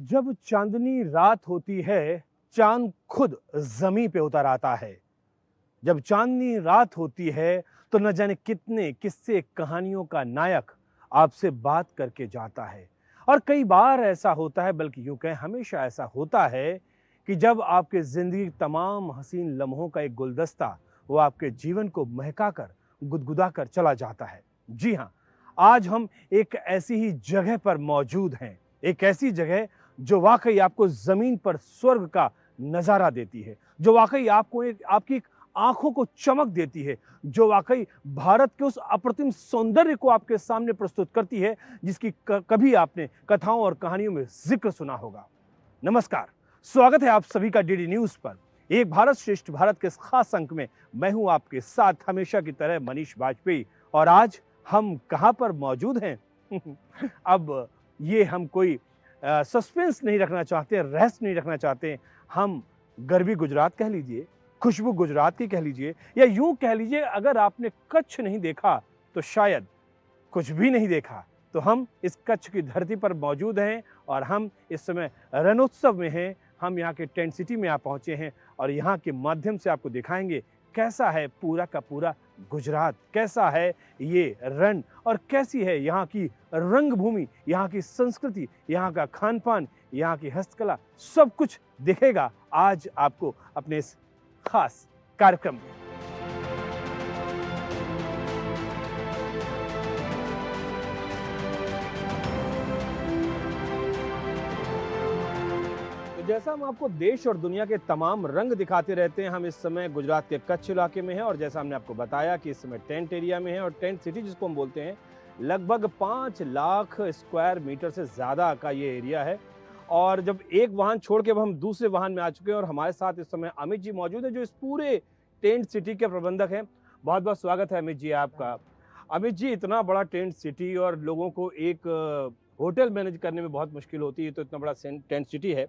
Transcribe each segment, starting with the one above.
जब चांदनी रात होती है, चांद खुद जमीन पे उतर आता है। जब चांदनी रात होती है तो न जाने कितने किस्से कहानियों का नायक आपसे बात करके जाता है। और कई बार ऐसा होता है, बल्कि यूं कहें हमेशा ऐसा होता है कि जब आपके जिंदगी तमाम हसीन लम्हों का एक गुलदस्ता वो आपके जीवन को महका कर गुदगुदा कर चला जाता है। जी हाँ, आज हम एक ऐसी ही जगह पर मौजूद हैं, एक ऐसी जगह जो वाकई आपको जमीन पर स्वर्ग का नजारा देती है, जो वाकई आपको आपकी आंखों को चमक देती है, जो वाकई भारत के उस अप्रतिम सौंदर्य को आपके सामने प्रस्तुत करती है जिसकी कभी आपने कथाओं और कहानियों में जिक्र सुना होगा। नमस्कार, स्वागत है आप सभी का डीडी न्यूज पर। एक भारत श्रेष्ठ भारत के इस खास अंक में मैं हूं आपके साथ हमेशा की तरह मनीष वाजपेयी। और आज हम कहां पर मौजूद हैं? अब ये हम कोई सस्पेंस नहीं रखना चाहते, रहस्य नहीं रखना चाहते। हम गरबी गुजरात कह लीजिए, खुशबू गुजरात की कह लीजिए, या यूं कह लीजिए अगर आपने कच्छ नहीं देखा तो शायद कुछ भी नहीं देखा। तो हम इस कच्छ की धरती पर मौजूद हैं और हम इस समय रणोत्सव में हैं। हम यहाँ के टेंट सिटी में आप पहुँचे हैं और यहाँ के माध्यम से आपको दिखाएंगे कैसा है पूरा का पूरा गुजरात, कैसा है ये रण और कैसी है यहाँ की रंगभूमि, यहाँ की संस्कृति, यहाँ का खान पान, यहाँ की हस्तकला। सब कुछ दिखेगा आज आपको अपने इस खास कार्यक्रम में। जैसा हम आपको देश और दुनिया के तमाम रंग दिखाते रहते हैं, हम इस समय गुजरात के कच्छ इलाके में हैं और जैसा हमने आपको बताया कि इस समय टेंट एरिया में है और टेंट सिटी जिसको हम बोलते हैं, लगभग 5 लाख स्क्वायर मीटर से ज़्यादा का ये एरिया है। और जब एक वाहन छोड़ के अब हम दूसरे वाहन में आ चुके हैं और हमारे साथ इस समय अमित जी मौजूद है जो इस पूरे टेंट सिटी के प्रबंधक हैं। बहुत बहुत स्वागत है अमित जी आपका। अमित जी, इतना बड़ा टेंट सिटी और लोगों को एक होटल मैनेज करने में बहुत मुश्किल होती है, तो इतना बड़ा टेंट सिटी है,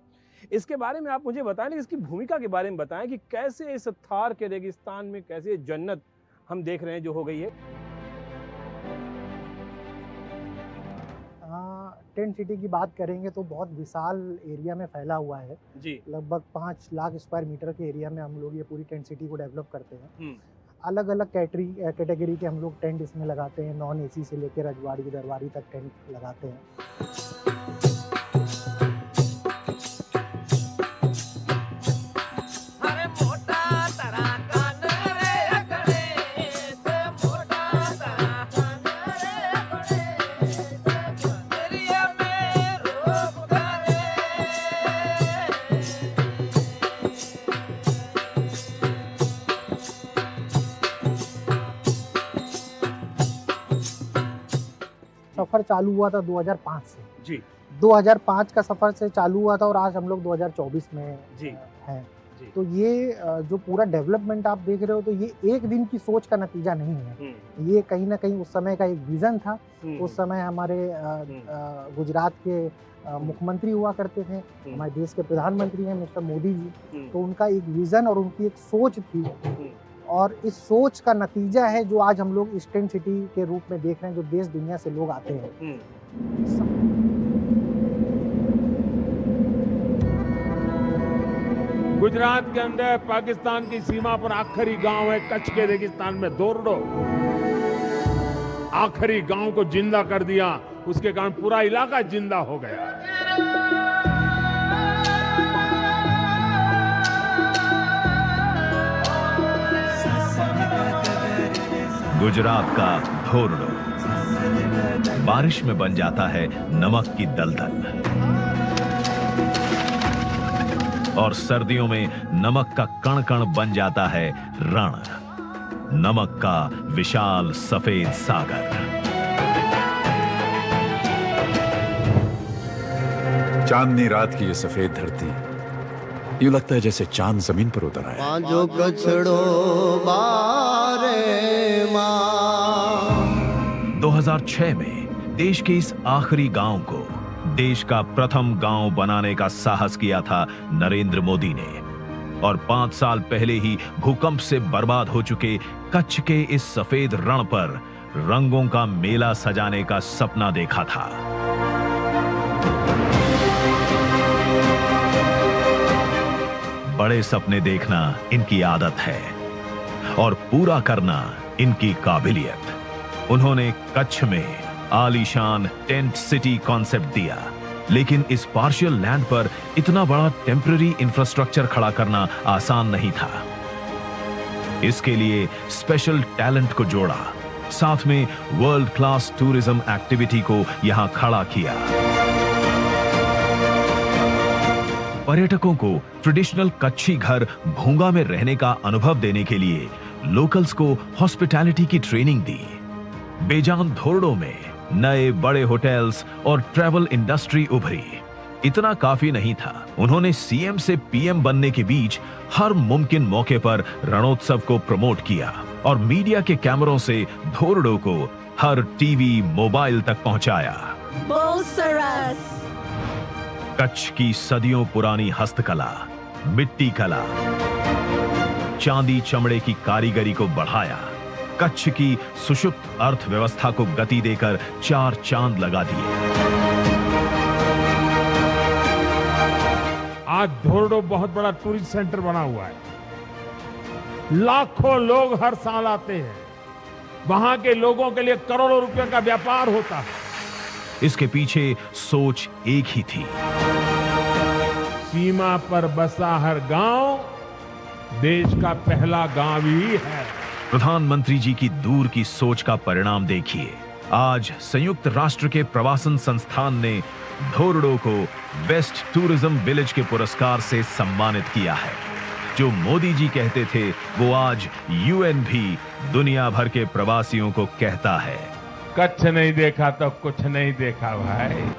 इसके बारे में आप मुझे बताएं, इसकी भूमिका के बारे में बताएं कि कैसे इस थार के रेगिस्तान में कैसे जन्नत हम देख रहे हैं जो हो गई है। टेंट सिटी की बात करेंगे तो बहुत विशाल एरिया में फैला हुआ है जी। लगभग 5 लाख स्क्वायर मीटर के एरिया में हम लोग ये पूरी टेंट सिटी को डेवलप करते हैं। अलग अलग कैटेगरी के हम लोग टेंट इसमें लगाते हैं, नॉन एसी से लेकर रजवाड़ी दरबारी तक टेंट लगाते हैं। सफर चालू हुआ था 2005 से जी। 2005 का सफर से चालू हुआ था और आज हम लोग 2024 में जी हैं। तो ये जो पूरा डेवलपमेंट आप देख रहे हो, तो ये एक दिन की सोच का नतीजा नहीं है। ये कहीं ना कहीं उस समय का एक विजन था। उस समय हमारे गुजरात के मुख्यमंत्री हुआ करते थे, हमारे देश के प्रधानमंत्री हैं मिस्टर मोदी जी। तो उनका एक विजन और उनकी एक सोच थी और इस सोच का नतीजा है जो आज हम लोग इस टेंट सिटी के रूप में देख रहे हैं, जो देश दुनिया से लोग आते हैं। गुजरात के अंदर पाकिस्तान की सीमा पर आखिरी गांव है कच्छ के रेगिस्तान में दोरडो। आखिरी गांव को जिंदा कर दिया, उसके कारण पूरा इलाका जिंदा हो गया। गुजरात का धोरडो बारिश में बन जाता है नमक की दलदल और सर्दियों में नमक का कण कण बन जाता है रण, नमक का विशाल सफेद सागर। चांदनी रात की ये सफेद धरती, यूं लगता है जैसे चांद जमीन पर उतर आया। 2006 में देश के इस आखिरी गांव को देश का प्रथम गांव बनाने का साहस किया था नरेंद्र मोदी ने और 5 साल पहले ही भूकंप से बर्बाद हो चुके कच्छ के इस सफेद रण पर रंगों का मेला सजाने का सपना देखा था। बड़े सपने देखना इनकी आदत है और पूरा करना इनकी काबिलियत। उन्होंने कच्छ में आलीशान टेंट सिटी कॉन्सेप्ट दिया, लेकिन इस पार्शियल लैंड पर इतना बड़ा टेम्पररी इंफ्रास्ट्रक्चर खड़ा करना आसान नहीं था। इसके लिए स्पेशल टैलेंट को जोड़ा, साथ में वर्ल्ड क्लास टूरिज्म एक्टिविटी को यहां खड़ा किया। पर्यटकों को ट्रेडिशनल कच्छी घर भूंगा में रहने का अनुभव देने के लिए लोकल्स को हॉस्पिटैलिटी की ट्रेनिंग दी। बेजान धोरडों में नए बड़े होटल्स और ट्रैवल इंडस्ट्री उभरी। इतना काफी नहीं था, उन्होंने सीएम से पीएम बनने के बीच हर मुमकिन मौके पर रणोत्सव को प्रमोट किया और मीडिया के कैमरों से धोरडों को हर टीवी मोबाइल तक पहुंचाया। कच्छ की सदियों पुरानी हस्तकला, मिट्टी कला, चांदी चमड़े की कारीगरी को बढ़ाया। कच्छ की सुषुप्त अर्थव्यवस्था को गति देकर 4 चांद लगा दिए। आज धोरडो बहुत बड़ा टूरिस्ट सेंटर बना हुआ है। लाखों लोग हर साल आते हैं। वहां के लोगों के लिए करोड़ों रुपए का व्यापार होता है। इसके पीछे सोच एक ही थी, सीमा पर बसा हर गांव देश का पहला गांव ही है। प्रधानमंत्री जी की दूर की सोच का परिणाम देखिए। आज संयुक्त राष्ट्र के प्रवासन संस्थान ने धोरडो को बेस्ट टूरिज्म विलेज के पुरस्कार से सम्मानित किया है। जो मोदी जी कहते थे वो आज यूएन भी दुनिया भर के प्रवासियों को कहता है। कच्छ नहीं देखा तो कुछ नहीं देखा भाई।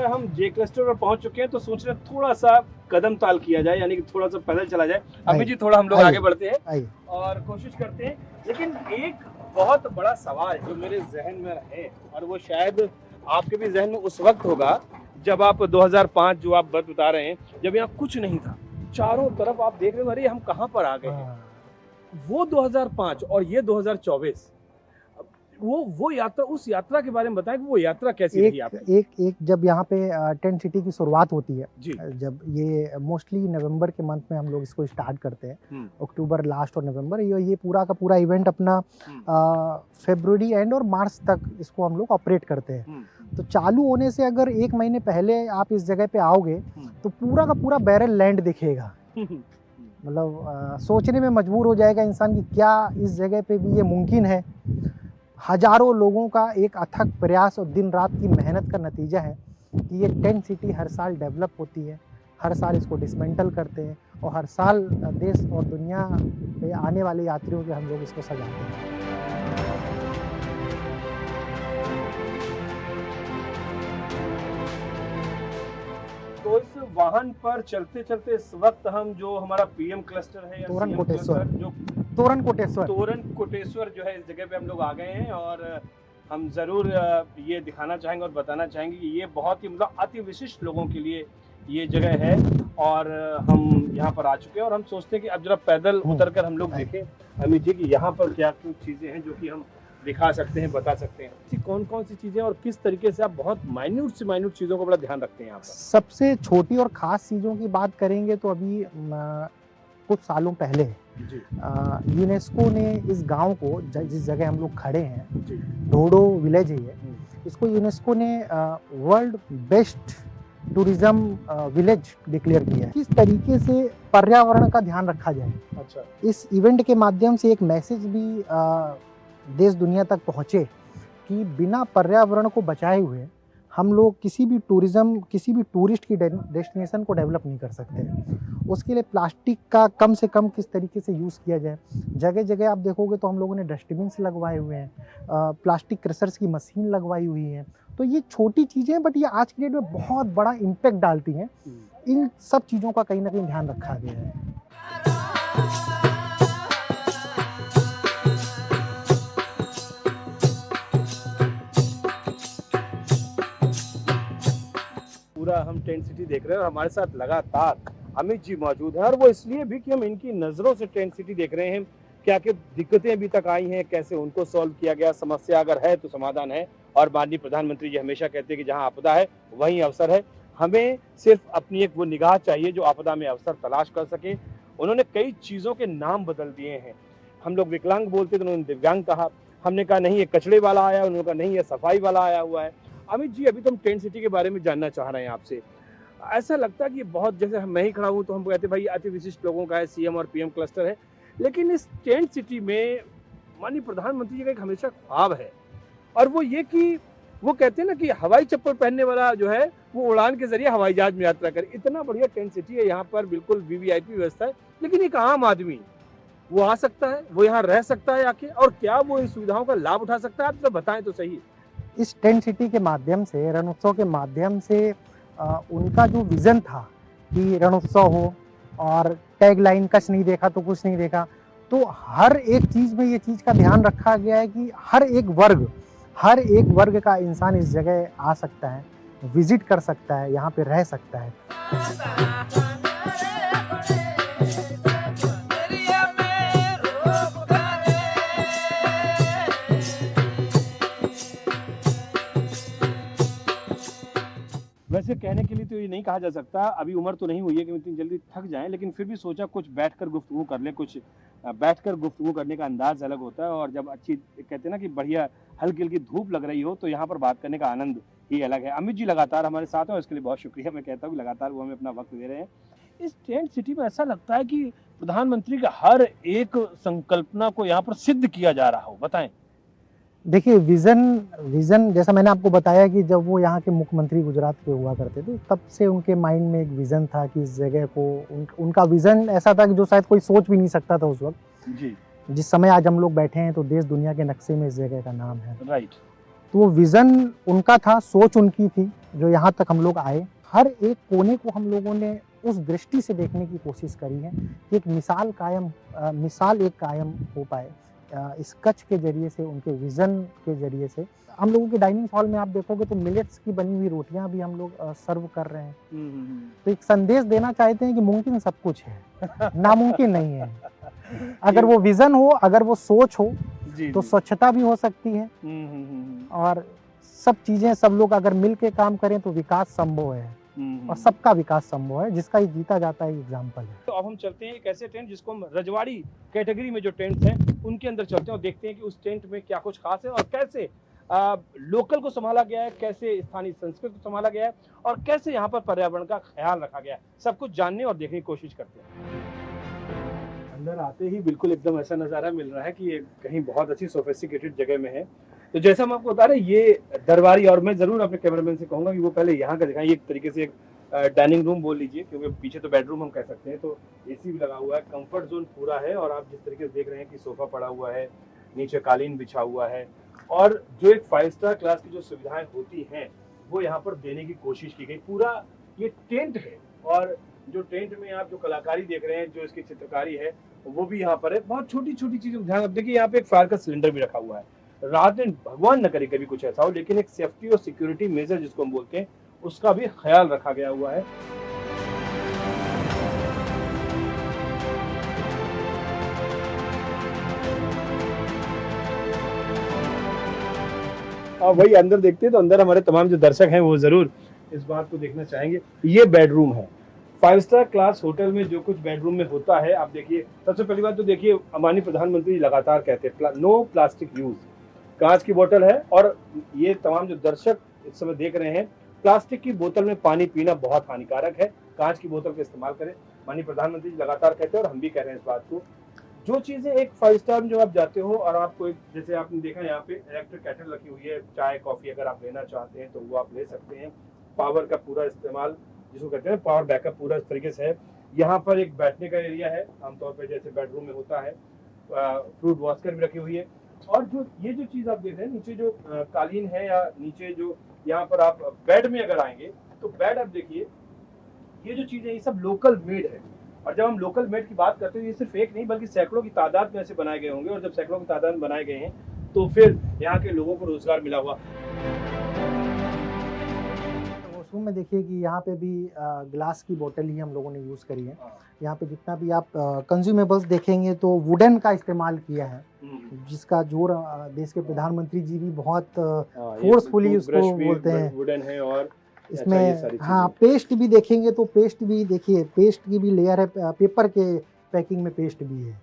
हम जे क्लस्टर पर पहुंच चुके हैं, तो सोच रहे थोड़ा सा कदम ताल किया जाए, यानी कि थोड़ा सा पैदल चला जाए। अभी जी थोड़ा हम लोग आगे बढ़ते हैं और कोशिश करते हैं। लेकिन एक बहुत बड़ा सवाल जो मेरे जहन में है, और वो शायद आपके भी जहन में उस वक्त होगा जब आप 2005 जो आप बात बता रहे हैं, जब यहाँ कुछ नहीं था, चारों तरफ आप देख रहे हो अरे हम कहाँ पर आ गए हैं। वो 2005 और ये 2024, वो यात्रा, उस यात्रा के बारे में बताएं कि वो यात्रा कैसी रही आपकी? एक जब यहाँ पे टेंट सिटी की शुरुआत होती है जी। जब ये मोस्टली नवंबर के मंथ में हम लोग इसको स्टार्ट करते हैं, अक्टूबर लास्ट और नवंबर, ये पूरा का पूरा इवेंट अपना फरवरी एंड और मार्च तक इसको हम लोग ऑपरेट करते हैं। तो चालू होने से अगर 1 महीने पहले आप इस जगह पे आओगे तो पूरा का पूरा बैरल लैंड दिखेगा। मतलब सोचने में मजबूर हो जाएगा इंसान कि क्या इस जगह पे भी ये मुमकिन है। हजारों लोगों का एक अथक प्रयास और दिन रात की मेहनत का नतीजा है कि ये टेंट सिटी हर साल डेवलप होती है, हर साल इसको डिसमेंटल करते हैं और हर साल देश और दुनिया पे आने वाले यात्रियों के हम लोग इसको सजाते हैं। तो इस वाहन पर चलते चलते इस वक्त हम जो हमारा पीएम क्लस्टर है, तोरण कोटेश्वर जो है, इस जगह पे हम लोग आ गए हैं और हम जरूर ये दिखाना चाहेंगे और बताना चाहेंगे कि ये बहुत ही मतलब अति विशिष्ट लोगों के लिए ये जगह है। और हम यहाँ पर आ चुके हैं और हम सोचते हैं कि अब जरा पैदल उतरकर हम लोग देखें अमित जी कि यहाँ पर क्या कुछ चीजें हैं जो कि हम दिखा सकते हैं, बता सकते हैं। कौन कौन सी चीजें और किस तरीके से आप बहुत माइन्यूट से माइन्यूट चीजों को बड़ा ध्यान रखते हैं यहाँ पर? सबसे छोटी और खास चीजों की बात करेंगे तो अभी कुछ सालों पहले यूनेस्को ने इस गांव को, जिस जगह हम लोग खड़े हैं, धोरडो विलेज है ये, इसको यूनेस्को ने world best tourism village declare किया है। किस तरीके से पर्यावरण का ध्यान रखा जाए। अच्छा। इस इवेंट के माध्यम से एक मैसेज भी देश दुनिया तक पहुँचे कि बिना पर्यावरण को बचाए हुए हम लोग किसी भी टूरिस्ट की डेस्टिनेशन को डेवलप नहीं कर सकते। उसके लिए प्लास्टिक का कम से कम किस तरीके से यूज़ किया जाए। जगह जगह आप देखोगे तो हम लोगों ने डस्टबिन्स लगवाए हुए हैं, प्लास्टिक क्रशर्स की मशीन लगवाई हुई है। तो ये छोटी चीज़ें बट ये आज की डेट में बहुत बड़ा इम्पैक्ट डालती हैं। इन सब चीज़ों का कहीं ना कहीं ध्यान रखा गया है। पूरा हम टेंट सिटी देख रहे हैं और हमारे साथ लगातार अमित जी मौजूद हैं, और वो इसलिए भी कि हम इनकी नज़रों से टेंट सिटी देख रहे हैं। क्या क्या दिक्कतें अभी तक आई हैं, कैसे उनको सॉल्व किया गया, समस्या अगर है तो समाधान है। और माननीय प्रधानमंत्री जी हमेशा कहते हैं कि जहां आपदा है वहीं अवसर है। हमें सिर्फ अपनी एक वो निगाह चाहिए जो आपदा में अवसर तलाश कर सके। उन्होंने कई चीजों के नाम बदल दिए हैं। हम लोग विकलांग बोलते तो उन्होंने दिव्यांग कहा। हमने कहा नहीं ये कचड़े वाला आया, उन्होंने कहा नहीं ये सफाई वाला आया हुआ है। अमित जी, अभी तो हम टेंट सिटी के बारे में जानना चाह रहे हैं आपसे। ऐसा लगता है कि बहुत, जैसे मैं ही खड़ा हूँ तो हम कहते हैं भाई अति विशिष्ट लोगों का है, सीएम और पीएम क्लस्टर है, लेकिन इस टेंट सिटी में माननीय प्रधानमंत्री जी का एक हमेशा ख्वाब है, और वो ये कि वो कहते हैं ना कि हवाई चप्पल पहनने वाला जो है वो उड़ान के जरिए हवाई जहाज में यात्रा करे। इतना बढ़िया टेंट सिटी है, यहाँ पर बिल्कुल वीवीआईपी व्यवस्था है, लेकिन एक आम आदमी वो आ सकता है, वो यहाँ रह सकता है आके, और क्या वो इन सुविधाओं का लाभ उठा सकता है? आप तो बताएं तो सही। इस टेंट सिटी के माध्यम से, रणोत्सव के माध्यम से उनका जो विजन था कि रणोत्सव हो और टैग लाइन कछ नहीं देखा तो कुछ नहीं देखा, तो हर एक चीज में ये चीज का ध्यान रखा गया है कि हर एक वर्ग का इंसान इस जगह आ सकता है, विजिट कर सकता है, यहाँ पे रह सकता है। वैसे कहने के लिए तो ये नहीं कहा जा सकता, अभी उम्र तो नहीं हुई है कि इतनी जल्दी थक जाएं, लेकिन फिर भी सोचा कुछ बैठकर गुफ्तगू कर ले। कुछ बैठकर गुफ्तगू करने का अंदाज अलग होता है, और जब अच्छी कहते हैं ना कि बढ़िया हल्की हल्की धूप लग रही हो तो यहाँ पर बात करने का आनंद ही अलग है। अमित जी लगातार हमारे साथ हैं, इसके लिए बहुत शुक्रिया मैं कहता हूँ, लगातार वो हमें अपना वक्त दे रहे हैं। इस टेंट सिटी में ऐसा लगता है कि प्रधानमंत्री का हर एक संकल्पना को यहाँ पर सिद्ध किया जा रहा हो। बताएं। देखिए, विजन जैसा मैंने आपको बताया कि जब वो यहाँ के मुख्यमंत्री गुजरात के हुआ करते थे, तब से उनके माइंड में एक विजन था कि इस जगह को, उनका विजन ऐसा था कि जो शायद कोई सोच भी नहीं सकता था उस वक्त जी। जिस समय आज हम लोग बैठे हैं तो देश दुनिया के नक्शे में इस जगह का नाम है। राइट। तो वो विजन उनका था, सोच उनकी थी, जो यहाँ तक हम लोग आए। हर एक कोने को हम लोगों ने उस दृष्टि से देखने की कोशिश करी है कि एक मिसाल कायम हो पाए इस कच्छ के जरिए से, उनके विजन के जरिए से। हम लोगों के डाइनिंग हॉल में आप देखोगे तो मिलेट्स की बनी हुई रोटियां भी हम लोग सर्व कर रहे हैं। तो एक संदेश देना चाहते हैं कि मुमकिन सब कुछ है, नामुमकिन नहीं है। अगर वो विजन हो, अगर वो सोच हो, तो स्वच्छता भी हो सकती है, और सब चीजें, सब लोग अगर मिल के काम करें तो विकास संभव है, और सबका विकास संभव है, जिसका ये जीता जाता है एग्जाम्पल है। तो अब हम चलते हैं एक ऐसे टेंट जिसको हम रजवाड़ी कैटेगरी में जो टेंट हैं उनके अंदर चलते हैं और देखते हैं कि उस टेंट में क्या कुछ खास है, और कैसे लोकल को संभाला गया है, कैसे स्थानीय संस्कृति को संभाला गया है, और कैसे यहाँ पर पर्यावरण का ख्याल रखा गया है। सब कुछ जानने और देखने की कोशिश करते हैं। अंदर आते ही बिल्कुल एकदम ऐसा नज़ारा मिल रहा है कि ये कहीं बहुत अच्छी सोफिस्टिकेटेड जगह में है। तो जैसा हम आपको बता रहे हैं, ये दरबारी, और मैं जरूर अपने कैमरामैन से कहूंगा कि वो पहले यहाँ का दिखाएं। एक तरीके से एक डाइनिंग रूम बोल लीजिए, क्योंकि पीछे तो बेडरूम हम कह सकते हैं। तो एसी भी लगा हुआ है, कंफर्ट जोन पूरा है, और आप जिस तरीके से देख रहे हैं कि सोफा पड़ा हुआ है, नीचे कालीन बिछा हुआ है, और जो एक 5 स्टार क्लास की जो सुविधाएं होती हैं वो यहाँ पर देने की कोशिश की गई। पूरा ये टेंट है, और जो टेंट में आप जो कलाकारी देख रहे हैं, जो इसकी चित्रकारी है, वो भी यहाँ पर है। बहुत छोटी छोटी चीजों ध्यान देखिए, यहाँ पे एक फायर का सिलेंडर भी रखा हुआ है। रात दिन भगवान न करे कभी कुछ ऐसा हो, लेकिन एक सेफ्टी और सिक्योरिटी मेजर जिसको हम बोलते हैं, उसका भी ख्याल रखा गया हुआ है। और वही अंदर देखते हैं तो अंदर हमारे तमाम जो दर्शक हैं वो जरूर इस बात को देखना चाहेंगे। ये बेडरूम है 5 स्टार क्लास होटल में जो कुछ बेडरूम में होता है। आप देखिए, सबसे पहली बात तो देखिए, माननीय प्रधानमंत्री लगातार कहते हैं नो प्लास्टिक यूज। कांच की बोतल है, और ये तमाम जो दर्शक इस समय देख रहे हैं, प्लास्टिक की बोतल में पानी पीना बहुत हानिकारक है, कांच की बोतल का इस्तेमाल करें। माननीय प्रधानमंत्री जी लगातार कहते हैं, और हम भी कह रहे हैं इस बात को। जो चीजें एक 5 स्टार में जो आप जाते हो, और आपको एक, जैसे आपने देखा यहाँ पे इलेक्ट्रिक केटल रखी हुई है, चाय कॉफी अगर आप लेना चाहते हैं तो वो आप ले सकते हैं। पावर का पूरा इस्तेमाल जिसको कहते हैं पावर बैकअप पूरा इस तरीके से है। यहाँ पर एक बैठने का एरिया है, आमतौर पर जैसे बेडरूम में होता है। फ्रूट वॉस्कर भी रखी हुई है, और जो ये जो चीज आप देख रहे हैं, नीचे जो कालीन है, या नीचे जो यहाँ पर आप बेड में अगर आएंगे तो बेड आप देखिए, ये जो चीजें ये सब लोकल मेड है। और जब हम लोकल मेड की बात करते हैं, ये सिर्फ एक नहीं बल्कि सैकड़ों की तादाद में ऐसे बनाए गए होंगे, और जब सैकड़ों की तादाद में बनाए गए हैं तो फिर यहाँ के लोगों को रोजगार मिला हुआ। वॉशरूम में देखिए कि यहाँ पे भी ग्लास की बोतल ही हम लोगों ने यूज़ करी है। यहाँ पे जितना भी आप कंज्यूमेबल्स देखेंगे तो वुडन का इस्तेमाल किया है, जिसका जो देश के प्रधानमंत्री जी भी बहुत फोर्सफुली उसको बोलते हैं। वुडन है और इसमें हाँ पेस्ट भी देखेंगे तो पेस्ट भी देखिए, पेस्ट की भी लेयर है, पेपर के पैकिंग में पेस्ट भी है।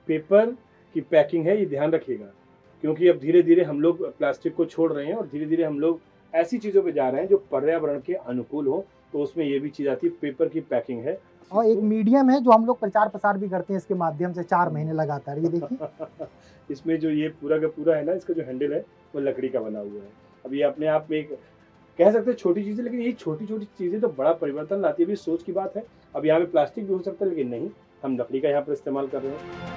पेपर की पैकिंग है, ये ध्यान रखिएगा, क्योंकि अब धीरे धीरे हम लोग प्लास्टिक को छोड़ रहे हैं और धीरे धीरे हम लोग ऐसी चीज़ों पे जा रहे हैं जो पर्यावरण के अनुकूल हो, तो उसमें ये भी चीज़ आती है, पेपर की पैकिंग है। और एक मीडियम है जो हम लोग प्रचार प्रसार भी करते हैं इसके माध्यम से 4 महीने लगातार। ये देखिए इसमें जो ये पूरा का पूरा है ना, इसका जो हैंडल है वो लकड़ी का बना हुआ है। अब ये अपने आप में एक कह सकते हैं छोटी चीज़ें, लेकिन ये छोटी छोटी चीज़ें तो बड़ा परिवर्तन लाती है। अभी सोच की बात है, अब यहाँ पे प्लास्टिक भी हो सकता है, लेकिन नहीं, हम लकड़ी का यहाँ पर इस्तेमाल कर रहे हैं।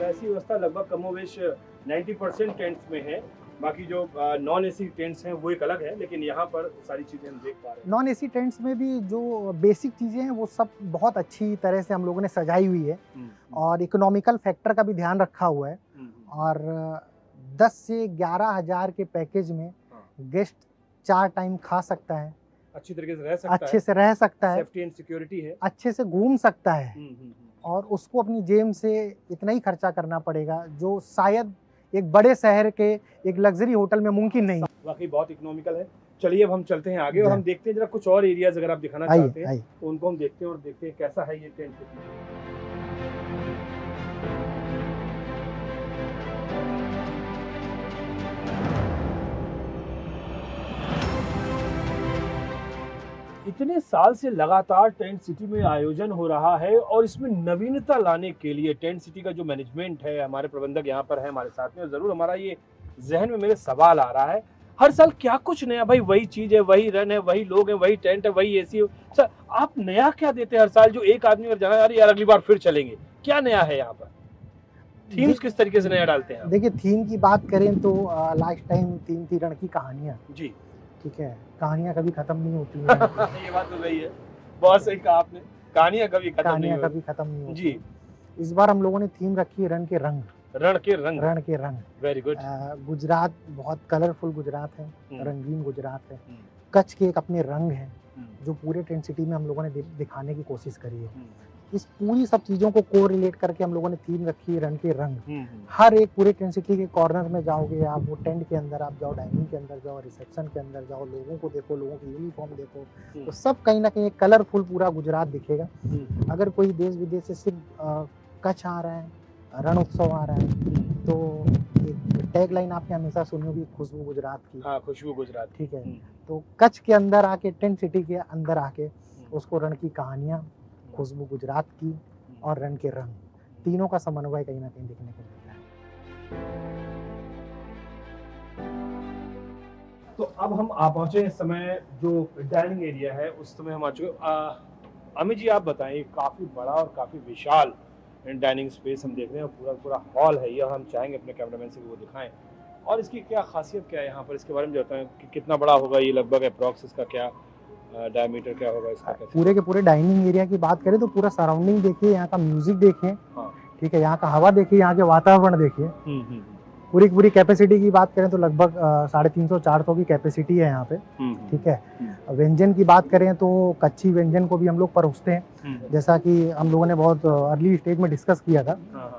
ऐसी व्यवस्था लगभग कमोवेश 90% टेंट्स में है। बाकी जो नॉन एसी टेंट्स हैं वो एक अलग है, लेकिन यहाँ पर सारी चीज़ें हम देख पा रहे हैं। नॉन एसी टेंट्स में भी जो बेसिक चीज़ें हैं वो सब बहुत अच्छी तरह से हम लोगों ने सजाई हुई है और इकोनॉमिकल फैक्टर का भी ध्यान रखा हुआ है। और 10 से 11 हज़ार के पैकेज में गेस्ट 4 टाइम खा सकता है, अच्छी तरीके से रह सकता है, अच्छे से रह सकता है, सेफ्टी एंड सिक्योरिटी है, अच्छे से घूम सकता है और उसको अपनी जेब से इतना ही खर्चा करना पड़ेगा जो शायद एक बड़े शहर के एक लग्जरी होटल में मुमकिन नहीं। वाकई बहुत इकोनॉमिकल है। चलिए अब हम चलते हैं आगे और हम देखते हैं जरा कुछ और एरियाज अगर आप दिखाना चाहते हैं तो उनको हम देखते हैं और देखते हैं कैसा है ये टेंट। इतने साल से लगातार टेंट सिटी में आयोजन हो रहा है और इसमें नवीनता लाने के लिए टेंट सिटी का जो मैनेजमेंट है, हमारे प्रबंधक यहाँ पर है हमारे साथ में, और जरूर हमारा ये जहन में मेरे सवाल आ रहा है, हर साल क्या कुछ नया? भाई वही चीज है, वही रन है, वही लोग हैं, वही टेंट है, वही एसी है। सर आप नया क्या देते हैं हर साल जो एक आदमी और जाना यार अगली बार फिर चलेंगे? क्या नया है यहाँ पर? थीम्स किस तरीके से नया डालते हैं? देखिए थीम की बात करें तो लास्ट टाइम थीम थी रण की कहानियाँ। जी ठीक है, कहानियाँ कभी खत्म नहीं होती हैं। ये बात तो सही है, बहुत सही कहा आपने, कहानियाँ कभी खत्म नहीं होती जी। इस बार हम लोगों ने थीम रखी है रण के रंग। रण के रंग, रण के रंग, वेरी गुड। गुजरात बहुत कलरफुल गुजरात है, रंगीन गुजरात है। कच्छ के एक अपने रंग हैं जो पूरे टेंट सिटी में हम लोगों ने दिखाने की कोशिश करी है। इस पूरी सब चीज़ों को कोरिलेट करके हम लोगों ने थीम रखी है रण के रंग। हर एक पूरे टेंट सिटी के कॉर्नर में जाओगे आप, वो टेंट के अंदर आप जाओ, डाइनिंग के अंदर जाओ, रिसेप्शन के अंदर जाओ, लोगों को देखो, लोगों की यूनिफॉर्म देखो, तो सब कहीं ना कहीं कलरफुल पूरा गुजरात दिखेगा। अगर कोई देश विदेश से सिर्फ कच्छ आ रहा है, रण उत्सव आ रहा है, तो एक टैग लाइन आपने हमेशा सुनी होगी, खुशबू गुजरात की। हाँ, खुशबू गुजरात। ठीक है, तो कच्छ के अंदर आके, टेंट सिटी के अंदर आके उसको रण की कहानियाँ, खुशबू गुजरात की और रण के रंग, तीनों का समन्वय कहीं ना कहीं देखने को मिलता है। तो अब हम आ पहुंचे इस समय जो डाइनिंग एरिया है उस समय हम आ चुके। अमित जी आप बताएं, काफी बड़ा और काफी विशाल डाइनिंग स्पेस हम देख रहे हैं, पूरा पूरा हॉल है ये, और हम चाहेंगे अपने कैमरामैन से वो दिखाएं और इसकी क्या खासियत क्या है यहाँ पर, इसके बारे में बताएं कि कितना बड़ा होगा ये, लगभग अप्रॉक्स इसका क्या डायमीटर क्या होगा इसका? पूरे के पूरे डाइनिंग एरिया की बात करें तो पूरा सराउंडिंग देखिए, यहाँ का म्यूजिक देखिए, ठीक है, यहाँ का हवा देखिए, यहाँ के वातावरण देखिए। पूरी की पूरी कैपेसिटी की बात करें तो लगभग 350-400 की कैपेसिटी है यहाँ पे। ठीक है, व्यंजन की बात करें तो कच्ची व्यंजन को भी हम लोग परोसते हैं, जैसा कि हम लोगों ने बहुत अर्ली स्टेज में डिस्कस किया था।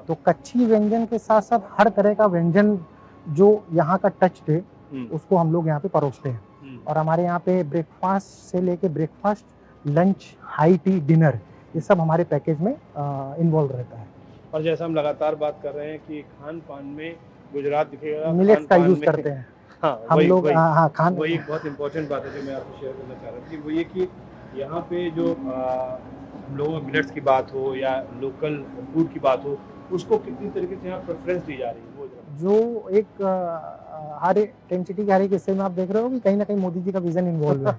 तो कच्ची व्यंजन के साथ साथ हर तरह का व्यंजन जो यहाँ का टच थे उसको हम लोग यहाँ पे परोसते हैं। और हमारे यहाँ पे ब्रेकफास्ट से लेके breakfast, lunch, high tea, dinner, ये सब हमारे पैकेज में इन्वॉल्व रहता है। और जैसा हम लगातार बात कर रहे हैं कि खान पान में गुजरात दिखेगा, मिलेट्स का यूज करते हैं। हाँ, हम लोग खान, वही एक बहुत इंपॉर्टेंट बात है जो मैं आपसे शेयर करना चाह रहा था, वो ये कि यहाँ पे जो हम लोगों मिलेट्स की बात हो या लोकल फूड की बात हो, उसको कितनी तरीके से यहाँ प्रेफरेंस दी जा रही है? वो जो एक हर टेंट सिटी के हर एक हिस्से में आप देख रहे हो कि कहीं ना कहीं मोदी जी का विजन इन्वॉल्व है।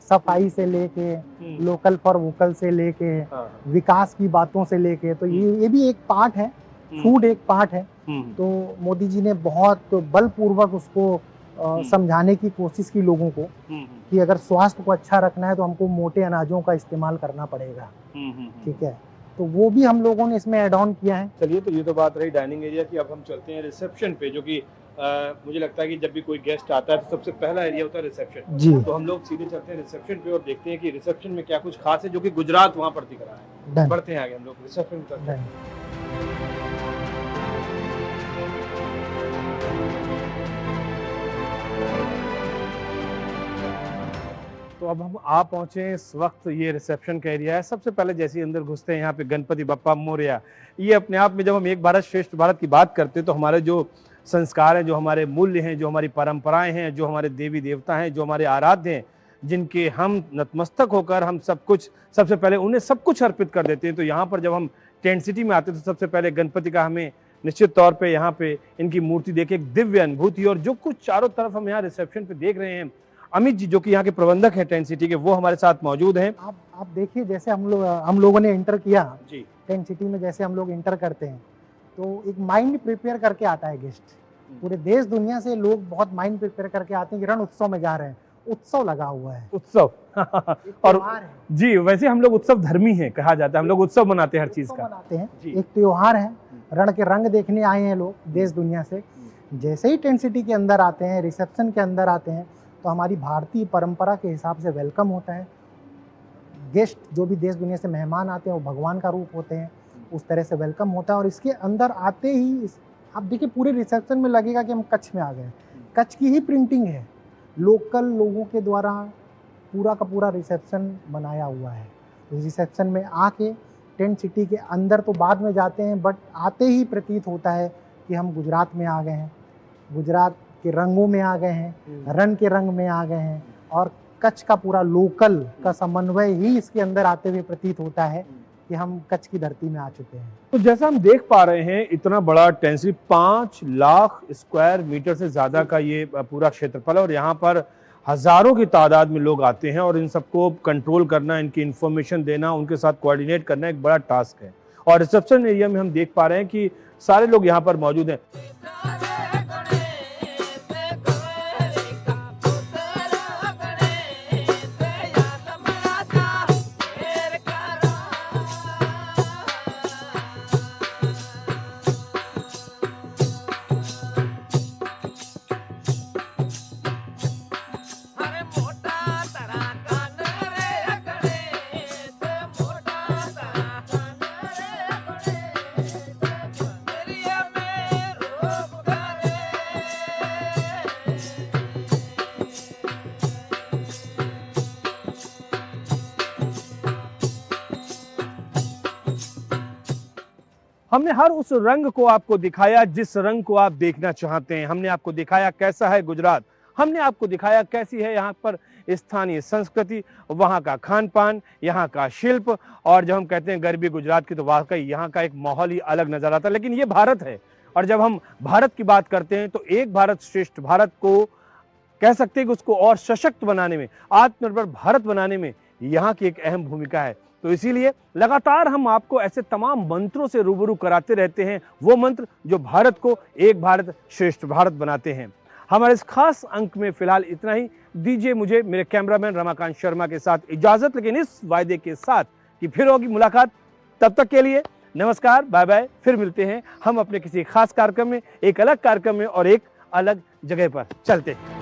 सफाई से लेके, लोकल फॉर वोकल से लेके, विकास की बातों से लेके, तो ये भी एक पार्ट है, फूड एक पार्ट है। तो मोदी जी ने बहुत बलपूर्वक उसको समझाने की कोशिश की लोगों को कि अगर स्वास्थ्य को अच्छा रखना है तो हमको मोटे अनाजों का इस्तेमाल करना पड़ेगा। ठीक है, तो वो भी हम लोगों ने इसमें ऐड ऑन किया है। चलिए, तो ये तो बात रही डाइनिंग एरिया की। अब हम चलते हैं रिसेप्शन पे, जो कि मुझे लगता है कि जब भी कोई गेस्ट आता है तो सबसे पहला एरिया होता है रिसेप्शन जी। तो हम लोग सीधे चलते हैं रिसेप्शन पे और देखते हैं कि रिसेप्शन में क्या कुछ खास है जो कि गुजरात वहाँ पर दिख रहा है। डन। बढ़ते हैं आगे हम लोग रिसेप्शन की तरफ। तो अब हम आ पहुंचे इस वक्त, ये रिसेप्शन का एरिया है। सबसे पहले जैसे ही अंदर घुसते हैं यहाँ पे गणपति बप्पा मोरया। ये अपने आप में जब हम एक भारत श्रेष्ठ भारत की बात करते हैं तो हमारे जो संस्कार हैं, जो हमारे मूल्य हैं, जो हमारी परंपराएं हैं, जो हमारे देवी देवता हैं, जो हमारे आराध्य हैं, जिनके हम नतमस्तक होकर हम सब कुछ सबसे पहले उन्हें सब कुछ अर्पित कर देते हैं। तो यहाँ पर जब हम टेंट सिटी में आते हैं तो सबसे पहले गणपति का हमें निश्चित तौर पे यहाँ पे इनकी मूर्ति देख एक दिव्य अनुभूति। और जो कुछ चारों तरफ हम यहाँ रिसेप्शन पे देख रहे हैं, अमित जी जो कि यहाँ के प्रबंधक हैं टेंट सिटी के, वो हमारे साथ मौजूद हैं। आप देखिए, जैसे हम लोगों ने एंटर किया जी टेंट सिटी में, जैसे हम लोग एंटर करते हैं तो एक माइंड प्रिपेयर करके आता है गेस्ट। पूरे देश दुनिया से लोग बहुत माइंड प्रिपेयर करके आते हैं कि रण उत्सव में जा रहे हैं। उत्सव लगा हुआ है, उत्सव और है। जी, वैसे हम लोग उत्सव धर्मी हैं कहा जाता है, हम लोग उत्सव मनाते हैं हर चीज का मनाते हैं। जी। एक त्योहार है, रण के रंग देखने आए हैं लोग देश दुनिया से। जैसे ही टेंट सिटी के अंदर आते हैं, रिसेप्शन के अंदर आते हैं, तो हमारी भारतीय परंपरा के हिसाब से वेलकम होता है। गेस्ट जो भी देश दुनिया से मेहमान आते हैं वो भगवान का रूप होते हैं, उस तरह से वेलकम होता है। और इसके अंदर आते ही आप देखिए पूरे रिसेप्शन में लगेगा कि हम कच्छ में आ गए। कच्छ की ही प्रिंटिंग है, लोकल लोगों के द्वारा पूरा का पूरा रिसेप्शन बनाया हुआ है। तो रिसेप्शन में आके टेंट सिटी के अंदर तो बाद में जाते हैं, बट आते ही प्रतीत होता है कि हम गुजरात में आ गए हैं, गुजरात के रंगों में आ गए हैं, रण के रंग में आ गए हैं। और कच्छ का पूरा लोकल का समन्वय ही इसके अंदर आते हुए प्रतीत होता है कि हम कच्छ की धरती में आ चुके हैं। तो जैसा हम देख पा रहे हैं, इतना बड़ा tent city 5 lakh square meter से ज्यादा का ये पूरा क्षेत्रफल है और यहाँ पर हजारों की तादाद में लोग आते हैं और इन सबको कंट्रोल करना, इनकी इंफॉर्मेशन देना, उनके साथ कोऑर्डिनेट करना एक बड़ा टास्क है। और रिसेप्शन एरिया में हम देख पा रहे हैं कि सारे लोग यहाँ पर मौजूद हैं। हमने हर उस रंग को आपको दिखाया जिस रंग को आप देखना चाहते हैं। हमने आपको दिखाया कैसा है गुजरात, हमने आपको दिखाया कैसी है यहाँ पर स्थानीय संस्कृति, वहाँ का खान पान, यहाँ का शिल्प। और जब हम कहते हैं गरीबी गुजरात की, तो वाकई यहाँ का एक माहौल ही अलग नजर आता है। लेकिन ये भारत है और जब हम भारत की बात करते हैं तो एक भारत श्रेष्ठ भारत को कह सकते हैं कि उसको और सशक्त बनाने में, आत्मनिर्भर भारत बनाने में यहाँ की एक अहम भूमिका है। तो इसीलिए लगातार हम आपको ऐसे तमाम मंत्रों से रूबरू कराते रहते हैं, वो मंत्र जो भारत को एक भारत श्रेष्ठ भारत बनाते हैं। हमारे इस खास अंक में फिलहाल इतना ही। दीजिए मुझे मेरे कैमरामैन रमाकांत शर्मा के साथ इजाजत, लेकिन इस वायदे के साथ कि फिर होगी मुलाकात। तब तक के लिए नमस्कार, बाय बाय। फिर मिलते हैं हम अपने किसी खास कार्यक्रम में, एक अलग कार्यक्रम में और एक अलग जगह पर। चलते हैं।